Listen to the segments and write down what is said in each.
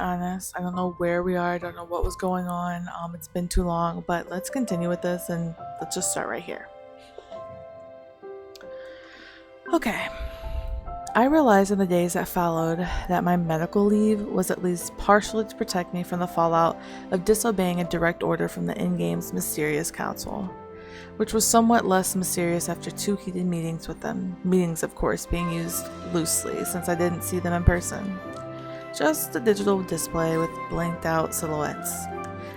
Honest, I don't know where we are. I don't know what was going on. It's been too long, but let's continue with this and let's just start right here. Okay. I realized in the days that followed that my medical leave was at least partially to protect me from the fallout of disobeying a direct order from the in-game's mysterious council, which was somewhat less mysterious after 2 heated meetings with them. Meetings, of course, being used loosely since I didn't see them in person. Just a digital display with blanked out silhouettes.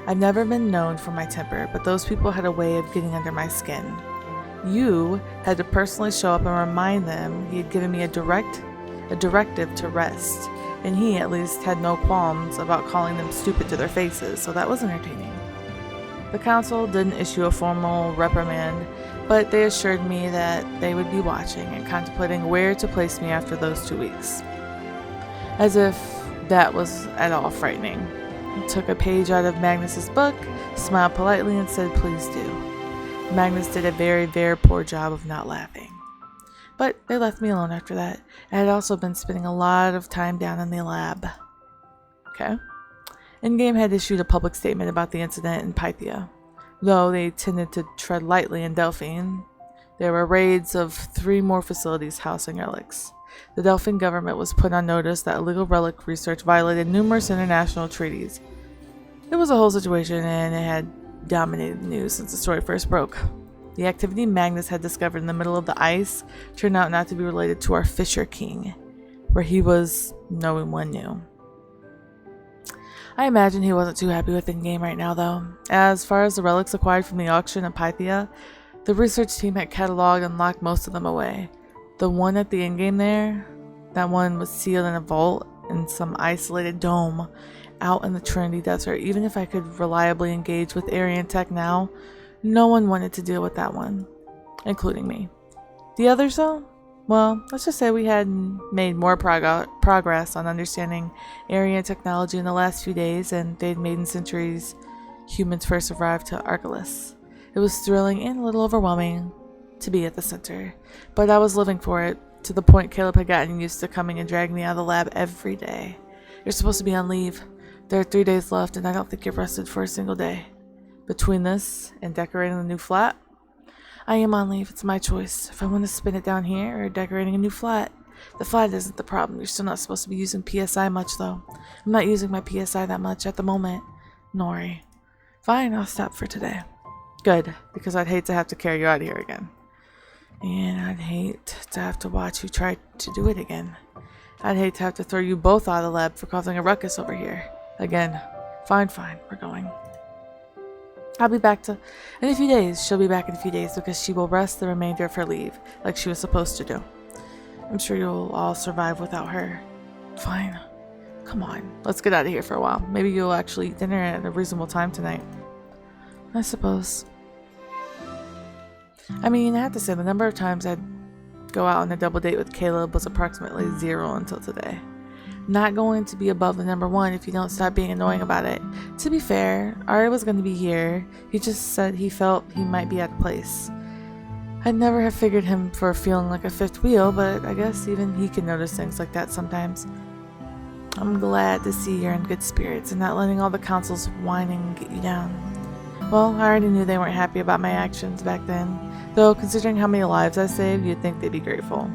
I've never been known for my temper, but those people had a way of getting under my skin. You had to personally show up and remind them he had given me a directive to rest, and he at least had no qualms about calling them stupid to their faces, so that was entertaining. The council didn't issue a formal reprimand, but they assured me that they would be watching and contemplating where to place me after those 2 weeks. As if that was at all frightening. I took a page out of Magnus's book, smiled politely, and said, "Please do." Magnus did a very, very poor job of not laughing. But they left me alone after that. I had also been spending a lot of time down in the lab. Okay. Endgame had issued a public statement about the incident in Pythia. Though they tended to tread lightly in Delphine, there were raids of 3 more facilities housing relics. The Delphine government was put on notice that illegal relic research violated numerous international treaties. It was a whole situation, and it had dominated the news since the story first broke. The activity Magnus had discovered in the middle of the ice turned out not to be related to our Fisher King, where he was no one knew. I imagine he wasn't too happy with in-game right now, though. As far as the relics acquired from the auction in Pythia, the research team had cataloged and locked most of them away. The one at the in-game there, that one was sealed in a vault in some isolated dome out in the Trinity Desert. Even if I could reliably engage with Aryan Tech now, no one wanted to deal with that one, including me. The others, though? Well, let's just say we had made more progress on understanding Aryan technology in the last few days, and they'd made in centuries humans first arrived to Argolis. It was thrilling and a little overwhelming to be at the center, but I was living for it, to the point Caleb had gotten used to coming and dragging me out of the lab every day. You're supposed to be on leave. There are 3 days left, and I don't think you've rested for a single day. Between this and decorating the new flat, I am on leave. It's my choice. If I want to spin it down here or decorating a new flat. The flat isn't the problem. You're still not supposed to be using PSI much, though. I'm not using my PSI that much at the moment. Nori. Fine, I'll stop for today. Good, because I'd hate to have to carry you out of here again. And I'd hate to have to watch you try to do it again. I'd hate to have to throw you both out of the lab for causing a ruckus over here. Again. Fine, we're going. I'll be back in a few days. She'll be back in a few days because she will rest the remainder of her leave, like she was supposed to do. I'm sure you'll all survive without her. Fine. Come on, let's get out of here for a while. Maybe you'll actually eat dinner at a reasonable time tonight. I suppose. I mean, I have to say, the number of times I'd go out on a double date with Caleb was approximately 0 until today. Not going to be above the number 1 if you don't stop being annoying about it. To be fair, Ari was going to be here. He just said he felt he might be out of place. I'd never have figured him for feeling like a fifth wheel, but I guess even he can notice things like that sometimes. I'm glad to see you're in good spirits and not letting all the council's whining get you down. Well, I already knew they weren't happy about my actions back then, though considering how many lives I saved, you'd think they'd be grateful.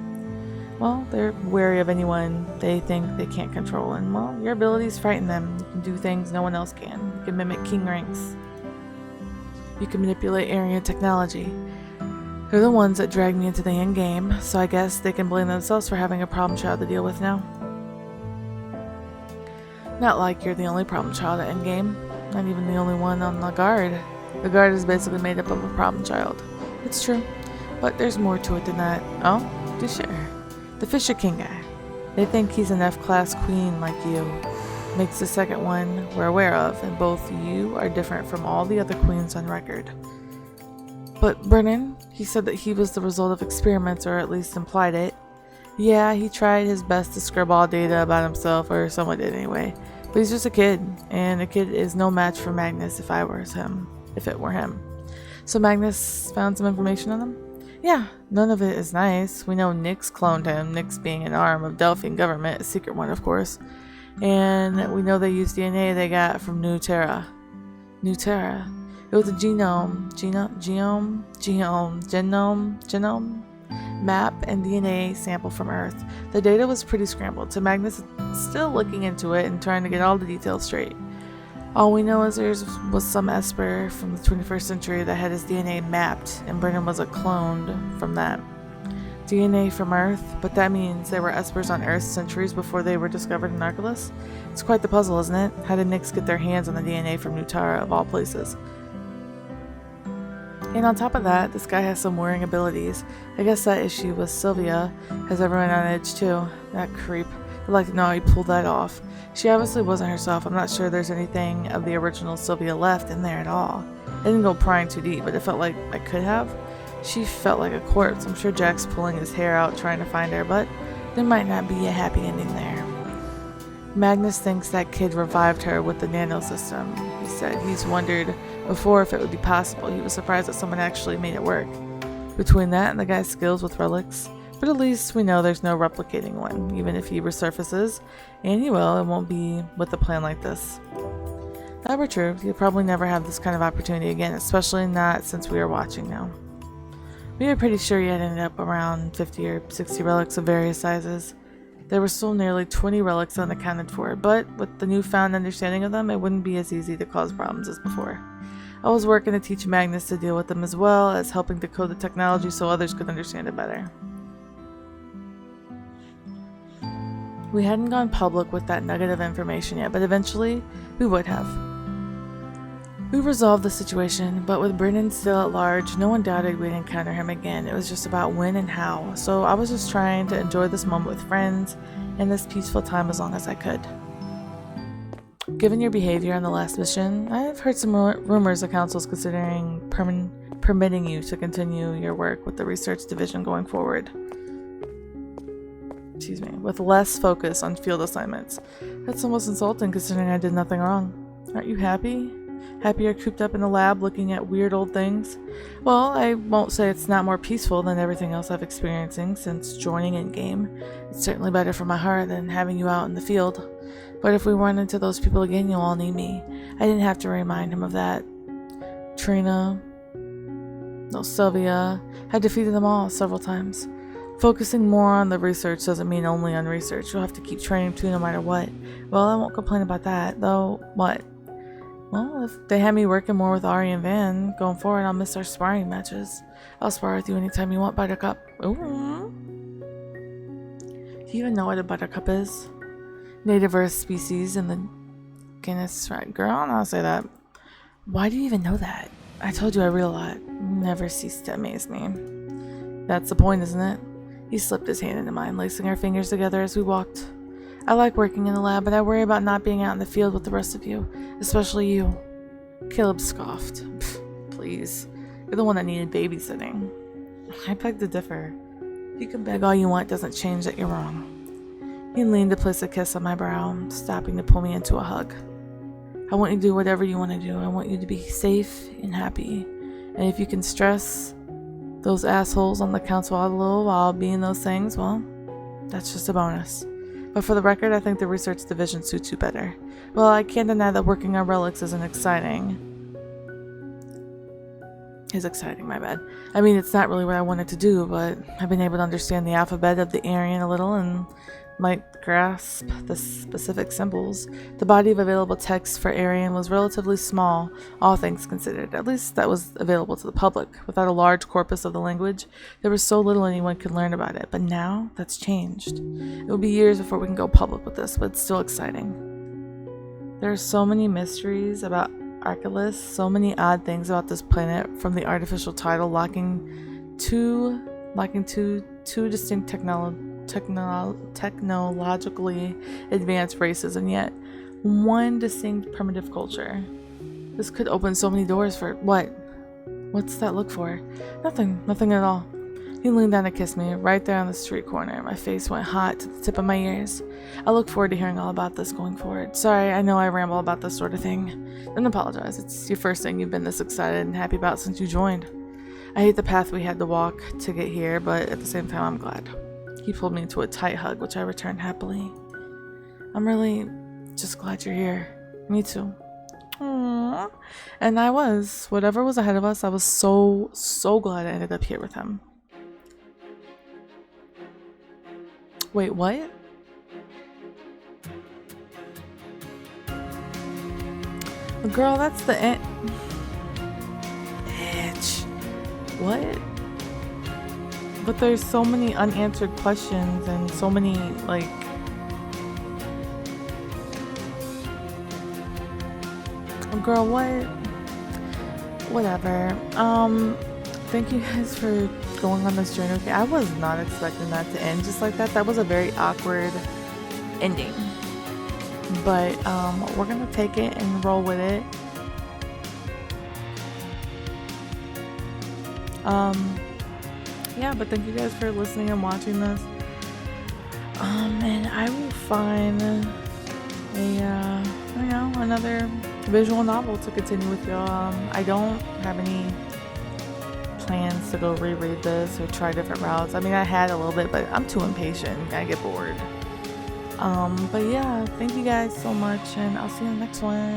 Well, they're wary of anyone they think they can't control, and well, your abilities frighten them. You can do things no one else can. You can mimic king ranks. You can manipulate Aryan technology. They're the ones that dragged me into the end game, so I guess they can blame themselves for having a problem child to deal with now. Not like you're the only problem child at endgame. Not even the only one on the guard. The guard is basically made up of a problem child. It's true, but there's more to it than that. Oh, do share. The Fisher King guy. They think he's an F-class queen like you. Makes the second one we're aware of, and both you are different from all the other queens on record. But Brennan, he said that he was the result of experiments, or at least implied it. Yeah, he tried his best to scrub all data about himself, or someone did anyway. But he's just a kid, and a kid is no match for Magnus if it were him. So Magnus found some information on him? Yeah, none of it is nice. We know Nyx cloned him, Nyx being an arm of Delphine government, a secret one of course. And we know they used DNA they got from New Terra. It was a genome map and DNA sample from Earth. The data was pretty scrambled, so Magnus is still looking into it and trying to get all the details straight. All we know is there was some Esper from the 21st century that had his DNA mapped, and Brennan was a clone from that. DNA from Earth, but that means there were Espers on Earth centuries before they were discovered in Archelaus? It's quite the puzzle, isn't it? How did Nyx get their hands on the DNA from New Tara, of all places? And on top of that, this guy has some worrying abilities. I guess that issue with Sylvia has everyone on edge too. That creep. I'd like to know how he pulled that off. She obviously wasn't herself. I'm not sure there's anything of the original Sylvia left in there at all. I didn't go prying too deep, but it felt like I could have. She felt like a corpse. I'm sure Jack's pulling his hair out trying to find her, but there might not be a happy ending there. Magnus thinks that kid revived her with the nano system. He said he's wondered before if it would be possible. He was surprised that someone actually made it work. Between that and the guy's skills with relics, but at least we know there's no replicating one. Even if he resurfaces, and he will, it won't be with a plan like this. If that were true, he'll probably never have this kind of opportunity again, especially not since we are watching now. We are pretty sure he had ended up around 50 or 60 relics of various sizes. There were still nearly 20 relics unaccounted for, but with the newfound understanding of them, it wouldn't be as easy to cause problems as before. I was working to teach Magnus to deal with them as well as helping to code the technology so others could understand it better. We hadn't gone public with that nugget of information yet, but eventually we would have. We resolved the situation, but with Brennan still at large, no one doubted we'd encounter him again. It was just about when and how, so I was just trying to enjoy this moment with friends and this peaceful time as long as I could. Given your behavior on the last mission, I've heard some rumors the Council's considering permitting you to continue your work with the research division going forward. With less focus on field assignments. That's almost insulting considering I did nothing wrong. Aren't you happy? Happier cooped up in the lab looking at weird old things? Well, I won't say it's not more peaceful than everything else I've experiencing since joining in-game. It's certainly better for my heart than having you out in the field. But if we run into those people again, you'll all need me. I didn't have to remind him of that. Trina, Sylvia, had defeated them all several times. Focusing more on the research doesn't mean only on research. You'll have to keep training too no matter what. Well, I won't complain about that, though. What? Well, if they had me working more with Ari and Van going forward, I'll miss our sparring matches. I'll spar with you anytime you want, Buttercup. Ooh. Do you even know what a buttercup is? Native Earth species in the genus, right? Girl, I'll say that. Why do you even know that? I told you I read a lot. Never cease to amaze me. That's the point, isn't it? He slipped his hand into mine, lacing our fingers together as we walked. I like working in the lab, but I worry about not being out in the field with the rest of you, especially you. Caleb scoffed. Please. You're the one that needed babysitting. I beg to differ. You can beg all you want, doesn't change that you're wrong. He leaned to place a kiss on my brow, stopping to pull me into a hug. I want you to do whatever you want to do. I want you to be safe and happy. And if you can stress those assholes on the council out a little while being those things, well, that's just a bonus. But for the record, I think the research division suits you better. Well, I can't deny that working on relics isn't exciting. Is exciting, my bad. I mean, it's not really what I wanted to do, but I've been able to understand the alphabet of the Aryan a little and might grasp the specific symbols. The body of available text for Aryan was relatively small, all things considered. At least that was available to the public. Without a large corpus of the language, there was so little anyone could learn about it. But now, that's changed. It will be years before we can go public with this, but it's still exciting. There are so many mysteries about Archelaus, so many odd things about this planet, from the artificial tidal locking two distinct technologically advanced races, and yet one distinct primitive culture. This could open so many doors for what? What's that look for? Nothing at all. He leaned down to kiss me right there on the street corner. My face went hot to the tip of my ears. I look forward to hearing all about this going forward. Sorry, I know I ramble about this sort of thing. Don't apologize. It's your first thing you've been this excited and happy about since you joined. I hate the path we had to walk to get here, but at the same time, I'm glad. He pulled me into a tight hug, which I returned happily. I'm really Just glad you're here. Me too. Aww. And I was. Whatever was ahead of us, I was so glad I ended up here with him. Wait, what? Girl, that's the end. Bitch. What? But there's so many unanswered questions and so many, like... Girl, what? Whatever. Thank you guys for going on this journey with me. I was not expecting that to end just like that. That was a very awkward ending. But we're gonna take it and roll with it. Yeah, but thank you guys for listening and watching this. And I will find another visual novel to continue with y'all. I don't have any plans to go reread this or try different routes. I mean, I had a little bit, but I'm too impatient. I get bored. But yeah, thank you guys so much, and I'll see you in the next one.